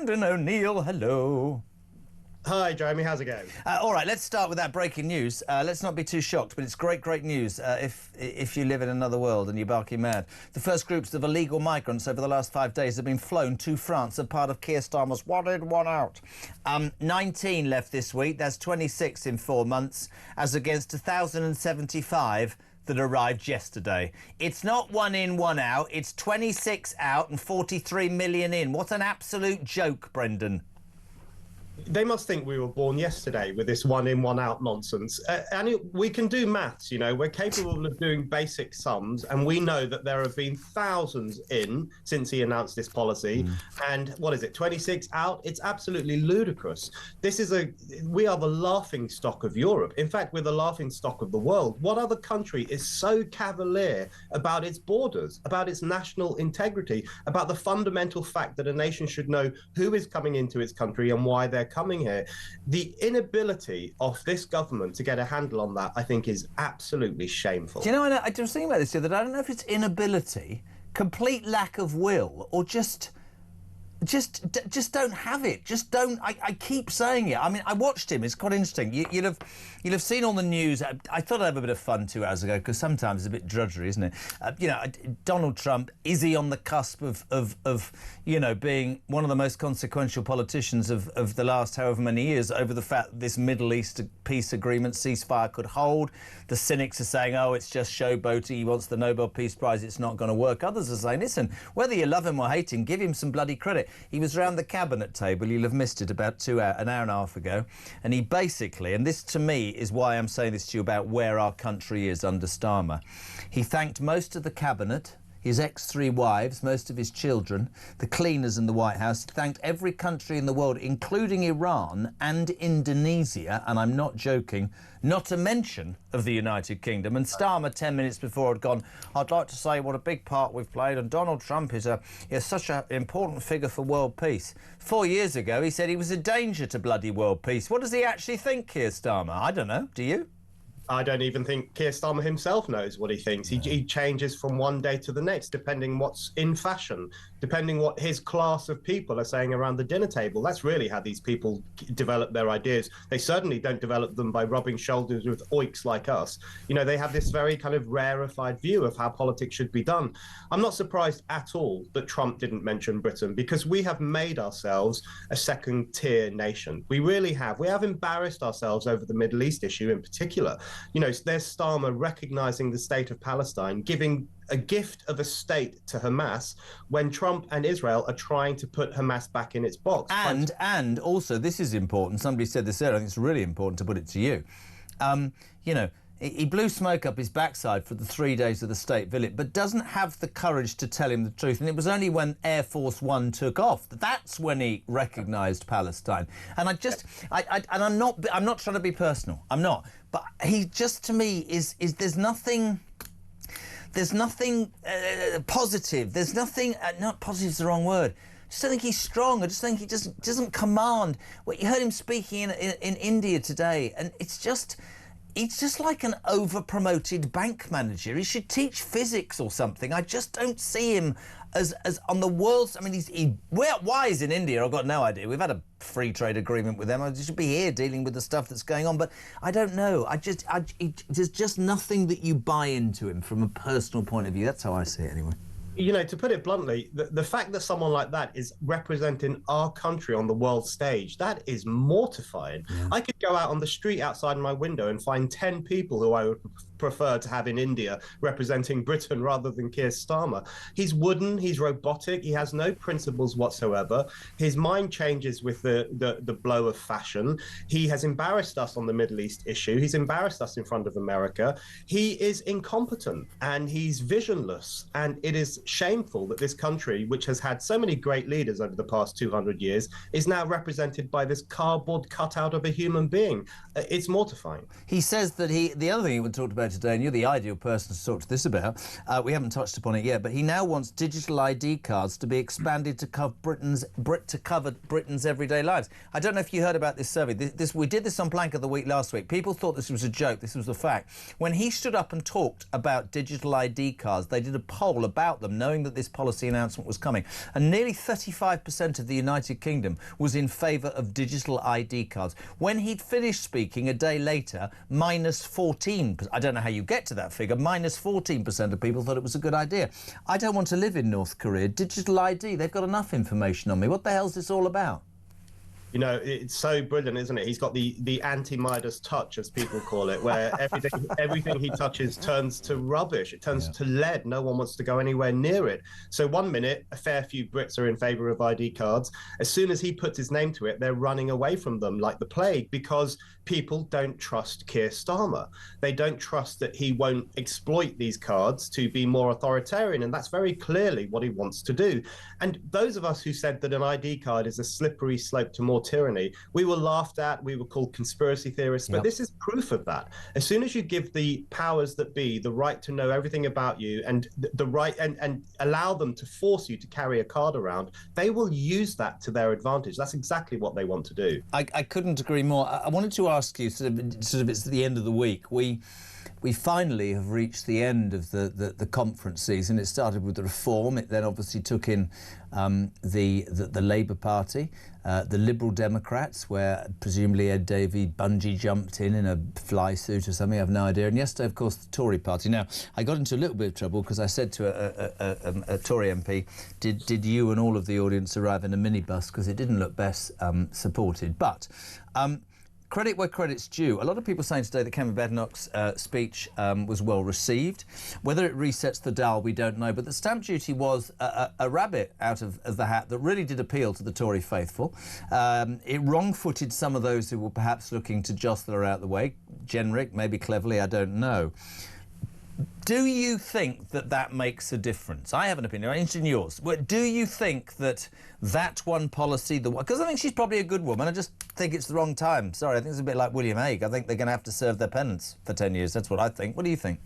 Brendan O'Neill, hello. Hi, Jeremy. How's it going? All right, let's start with that breaking news. Let's not be too shocked, but it's great news if you live in another world and you're barking mad. The first groups of illegal migrants over the last 5 days have been flown to France as part of Keir Starmer's one in, one out. 19 left this week. That's 26 in 4 months, as against 1,075 that arrived yesterday. It's not one in, one out. It's 26 out and 43 million in. What an absolute joke, Brendan. They must think we were born yesterday with this one in, one out nonsense. We can do maths, you know. We're capable of doing basic sums, and we know that there have been thousands in since he announced this policy. And what is it, 26 out? It's absolutely ludicrous. We are the laughing stock of Europe. In fact, we're the laughing stock of the world. What other country is so cavalier about its borders, about its national integrity, about the fundamental fact that a nation should know who is coming into its country and why they're coming here? The inability of this government to get a handle on that, I think, is absolutely shameful. Do you know, I was thinking about this the other day. I don't know if it's inability, complete lack of will, or just don't have it. Just don't. I keep saying it. I mean, I watched him. It's quite interesting. You'll have seen all the news. I thought I'd have a bit of fun 2 hours ago, because sometimes it's a bit drudgery, isn't it? Donald Trump, is he on the cusp of being one of the most consequential politicians of the last however many years over the fact that this Middle East peace agreement, ceasefire, could hold? The cynics are saying, oh, it's just showboating. He wants the Nobel Peace Prize. It's not going to work. Others are saying, listen, whether you love him or hate him, give him some bloody credit. He was round the cabinet table, you'll have missed it, about an hour and a half ago, and he basically, and this to me is why I'm saying this to you about where our country is under Starmer, he thanked most of the cabinet, his ex-3 wives, most of his children, the cleaners in the White House. He thanked every country in the world, including Iran and Indonesia, and I'm not joking, not to mention of the United Kingdom. And Starmer, 10 minutes before, had gone, I'd like to say what a big part we've played, and Donald Trump is such an important figure for world peace. 4 years ago, he said he was a danger to bloody world peace. What does he actually think, Keir Starmer? I don't know. Do you? I don't even think Keir Starmer himself knows what he thinks. He changes from one day to the next, depending what's in fashion, depending what his class of people are saying around the dinner table. That's really how these people develop their ideas. They certainly don't develop them by rubbing shoulders with oiks like us. You know, they have this very kind of rarefied view of how politics should be done. I'm not surprised at all that Trump didn't mention Britain, because we have made ourselves a second-tier nation. We really have. We have embarrassed ourselves over the Middle East issue in particular. You know, there's Starmer recognising the state of Palestine, giving a gift of a state to Hamas when Trump and Israel are trying to put Hamas back in its box. And also, this is important. Somebody said this earlier. I think it's really important to put it to you. He blew smoke up his backside for the 3 days of the state visit, but doesn't have the courage to tell him the truth. And it was only when Air Force One took off that's when he recognised Palestine. And I'm not trying to be personal. I'm not. But he just, to me, is there's nothing positive. There's nothing. Not positive is the wrong word. I just don't think he's strong. I just think he just doesn't command. Well, you heard him speaking in India today, and it's just like an over-promoted bank manager. He should teach physics or something. I just don't see him as on the world's... I mean, why he's in India, I've got no idea. We've had a free trade agreement with them. I should be here dealing with the stuff that's going on. But I don't know. There's just nothing that you buy into him from a personal point of view. That's how I see it, anyway. You know, to put it bluntly, the fact that someone like that is representing our country on the world stage, that is mortifying. Yeah. I could go out on the street outside my window and find 10 people who I would prefer to have in India representing Britain rather than Keir Starmer. He's wooden, he's robotic, he has no principles whatsoever. His mind changes with the blow of fashion. He has embarrassed us on the Middle East issue. He's embarrassed us in front of America. He is incompetent and he's visionless. And it is shameful that this country, which has had so many great leaders over the past 200 years, is now represented by this cardboard cutout of a human being. It's mortifying. He says that the other thing he would talk about show today, and you're the ideal person to talk to this about. We haven't touched upon it yet, but he now wants digital ID cards to be expanded to cover Britain's everyday lives. I don't know if you heard about this survey. We did this on Plank of the Week last week. People thought this was a joke. This was a fact. When he stood up and talked about digital ID cards, they did a poll about them, knowing that this policy announcement was coming, and nearly 35% of the United Kingdom was in favour of digital ID cards. When he'd finished speaking a day later, minus 14%. I don't know how you get to that figure. Minus 14% of people thought it was a good idea. I don't want to live in North Korea. Digital ID, they've got enough information on me. What the hell's this all about? You know, it's so brilliant, isn't it? He's got the anti-Midas touch, as people call it, where everything he touches turns to rubbish. It turns to lead. No one wants to go anywhere near it. So one minute, a fair few Brits are in favour of ID cards. As soon as he puts his name to it, they're running away from them like the plague, because people don't trust Keir Starmer. They don't trust that he won't exploit these cards to be more authoritarian, and that's very clearly what he wants to do. And those of us who said that an ID card is a slippery slope to more tyranny, we were laughed at, we were called conspiracy theorists, but this is proof of that. As soon as you give the powers that be the right to know everything about you and the right and allow them to force you to carry a card around, they will use that to their advantage. That's exactly what they want to do. I couldn't agree more. I wanted to ask you, sort of it's the end of the week. We finally have reached the end of the conference season. It started with the Reform. It then obviously took in the Labour Party, the Liberal Democrats, where presumably Ed Davey bungee jumped in a fly suit or something. I have no idea. And yesterday, of course, the Tory Party. Now, I got into a little bit of trouble because I said to a Tory MP, did you and all of the audience arrive in a minibus? Because it didn't look best supported. But credit where credit's due. A lot of people saying today that Kevin Badenoch's speech was well received. Whether it resets the dial, we don't know. But the stamp duty was a rabbit out of the hat that really did appeal to the Tory faithful. It wrong-footed some of those who were perhaps looking to jostle her out the way. Generic, maybe cleverly, I don't know. Do you think that makes a difference? I have an opinion. I'm interested in yours. Do you think that one policy, because I think she's probably a good woman, I just think it's the wrong time. Sorry, I think it's a bit like William Hague. I think they're going to have to serve their penance for 10 years. That's what I think. What do you think?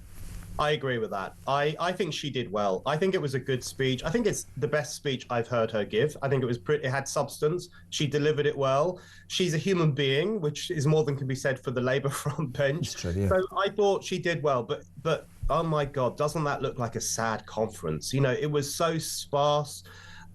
I agree with that. I think she did well. I think it was a good speech. I think it's the best speech I've heard her give. I think it had substance. She delivered it well. She's a human being, which is more than can be said for the Labour front bench. True, yeah. So I thought she did well. But oh my God, doesn't that look like a sad conference? You know, it was so sparse.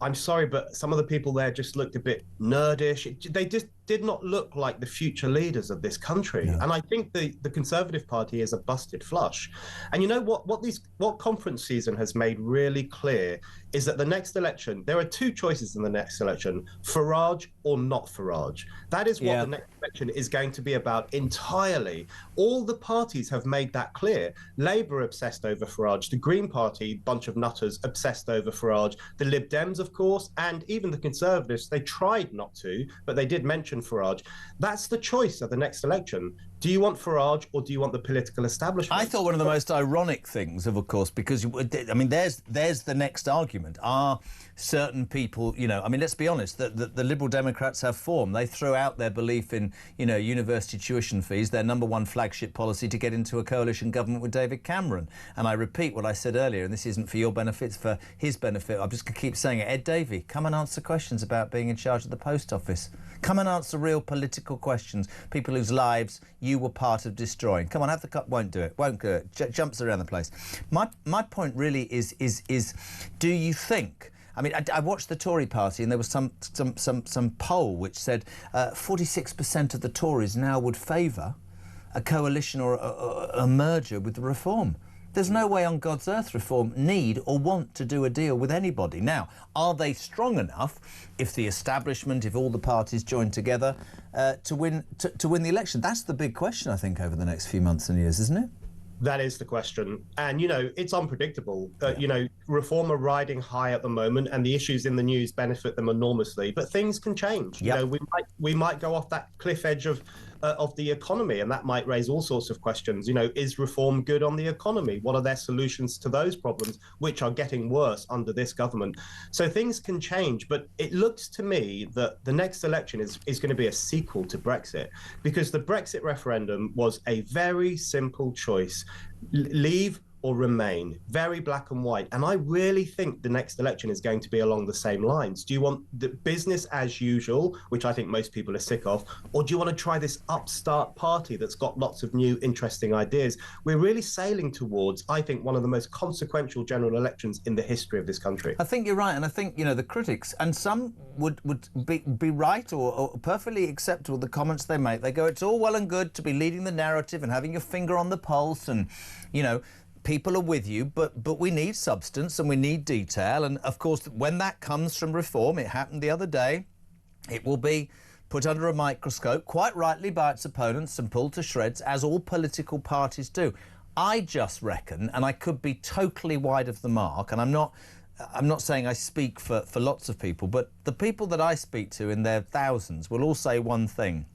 I'm sorry, but some of the people there just looked a bit nerdish. They just did not look like the future leaders of this country. Yeah. And I think the Conservative Party is a busted flush. And you know what conference season has made really clear is that the next election, there are two choices in the next election, Farage or not Farage. That is what the next election is going to be about entirely. All the parties have made that clear. Labour obsessed over Farage, the Green Party, bunch of nutters obsessed over Farage, the Lib Dems, of course, and even the Conservatives, they tried not to, but they did mention Farage. That's the choice of the next election. Do you want Farage or do you want the political establishment? I thought one of the most ironic things of course, because, I mean, there's the next argument. Are certain people, you know, I mean, let's be honest, the Liberal Democrats have form. They threw out their belief in, you know, university tuition fees, their number one flagship policy to get into a coalition government with David Cameron. And I repeat what I said earlier, and this isn't for your benefit, it's for his benefit. I'm just going to keep saying it. Ed Davey, come and answer questions about being in charge of the post office. Come and answer real political questions. People whose lives you were part of destroying. Come on, have the cup. Won't do it. Won't do it. Jumps around the place. My point really is do you think? I mean, I watched the Tory party, and there was some poll which said 46% of the Tories now would favour a coalition or a merger with the Reform. There's no way on God's earth Reform need or want to do a deal with anybody. Now, are they strong enough, if the establishment, if all the parties join together, to win the election? That's the big question, I think, over the next few months and years, isn't it? That is the question. And, you know, it's unpredictable. You know, Reform are riding high at the moment, and the issues in the news benefit them enormously. But things can change. Yep. You know, we might go off that cliff edge of the economy, and that might raise all sorts of questions. You know, is reform good on the economy? What are their solutions to those problems, which are getting worse under this government? So things can change, but it looks to me that the next election is going to be a sequel to Brexit, because the Brexit referendum was a very simple choice: leave or remain, very black and white. And I really think the next election is going to be along the same lines. Do you want the business as usual, which I think most people are sick of, or do you want to try this upstart party that's got lots of new, interesting ideas? We're really sailing towards, I think, one of the most consequential general elections in the history of this country. I think you're right, and I think, you know, the critics, and some would be right or perfectly acceptable the comments they make. They go, it's all well and good to be leading the narrative and having your finger on the pulse, and, you know, people are with you, but we need substance and we need detail. And of course, when that comes from reform, it happened the other day, it will be put under a microscope, quite rightly, by its opponents and pulled to shreds, as all political parties do. I just reckon, and I could be totally wide of the mark, and I'm not saying I speak for lots of people, but the people that I speak to in their thousands will all say one thing.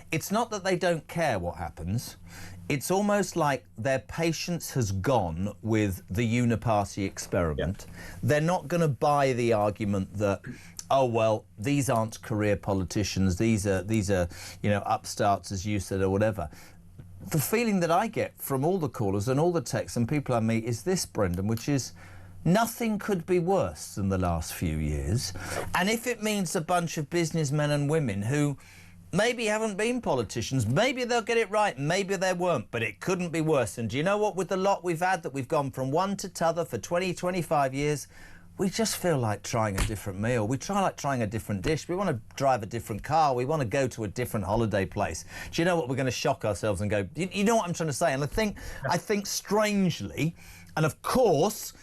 It's not that they don't care what happens. It's almost like their patience has gone with the uniparty experiment. Yeah. They're not going to buy the argument that, oh, well, these aren't career politicians. These are, you know, upstarts, as you said, or whatever. The feeling that I get from all the callers and all the texts and people I meet is this, Brendan, which is nothing could be worse than the last few years. And if it means a bunch of businessmen and women who maybe haven't been politicians, maybe they'll get it right, maybe they won't, but it couldn't be worse. And do you know what, with the lot we've had, that we've gone from one to t'other for 20, 25 years, we just feel like trying a different meal. We like trying a different dish. We want to drive a different car. We want to go to a different holiday place. Do you know what, we're going to shock ourselves and go, you know what I'm trying to say? And I think strangely, and of course,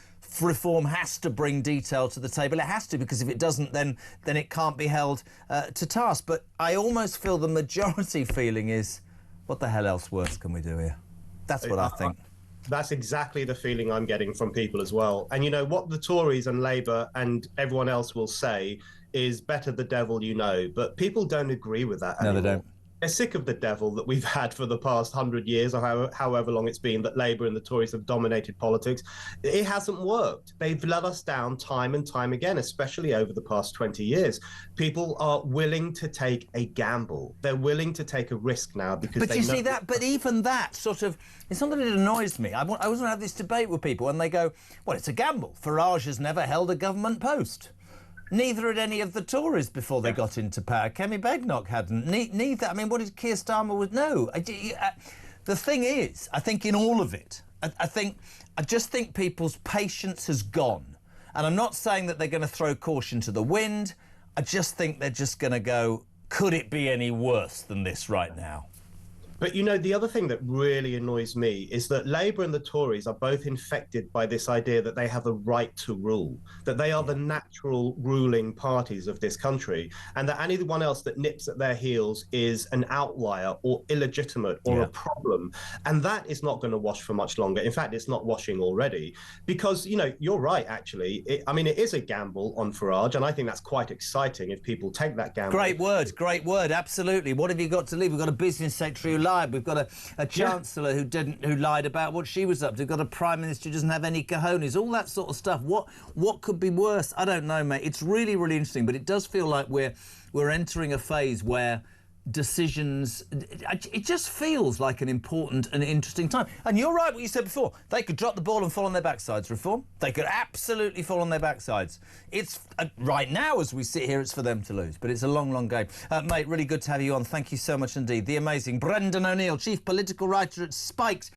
reform has to bring detail to the table. It has to, because if it doesn't, then it can't be held to task. But I almost feel the majority feeling is, what the hell else worse can we do here? That's what I think. That's exactly the feeling I'm getting from people as well. And you know what the Tories and Labour and everyone else will say is better the devil you know. But people don't agree with that anymore. No, they don't. They're sick of the devil that we've had for the past 100 years, or however long it's been that Labour and the Tories have dominated politics. It hasn't worked. They've let us down time and time again, especially over the past 20 years. People are willing to take a gamble. They're willing to take a risk now because But they you know see that, but even that sort of, it's not that it annoys me. I want to have this debate with people and they go, well, it's a gamble. Farage has never held a government post. Neither had any of the Tories before they got into power. Kemi Badenoch hadn't. Neither. I mean, what did Keir Starmer would know? The thing is, I think in all of it, I just think people's patience has gone. And I'm not saying that they're going to throw caution to the wind. I just think they're just going to go, could it be any worse than this right now? But, you know, the other thing that really annoys me is that Labour and the Tories are both infected by this idea that they have a right to rule, that they are the natural ruling parties of this country, and that anyone else that nips at their heels is an outlier or illegitimate or a problem. And that is not going to wash for much longer. In fact, it's not washing already, because, you know, you're right, actually. I mean, it is a gamble on Farage, and I think that's quite exciting if people take that gamble. Great word, absolutely. What have you got to leave? We've got a business secretary who lied. We've got a chancellor who lied about what she was up to. We've got a prime minister who doesn't have any cojones. All that sort of stuff. What could be worse? I don't know, mate. It's really, really interesting, but it does feel like we're entering a phase where decisions, it just feels like an important and interesting time. And you're right what you said before. They could drop the ball and fall on their backsides, Reform. They could absolutely fall on their backsides. It's right now, as we sit here, it's for them to lose, but it's a long, long game. Mate, really good to have you on. Thank you so much indeed. The amazing Brendan O'Neill, chief political writer at Spiked.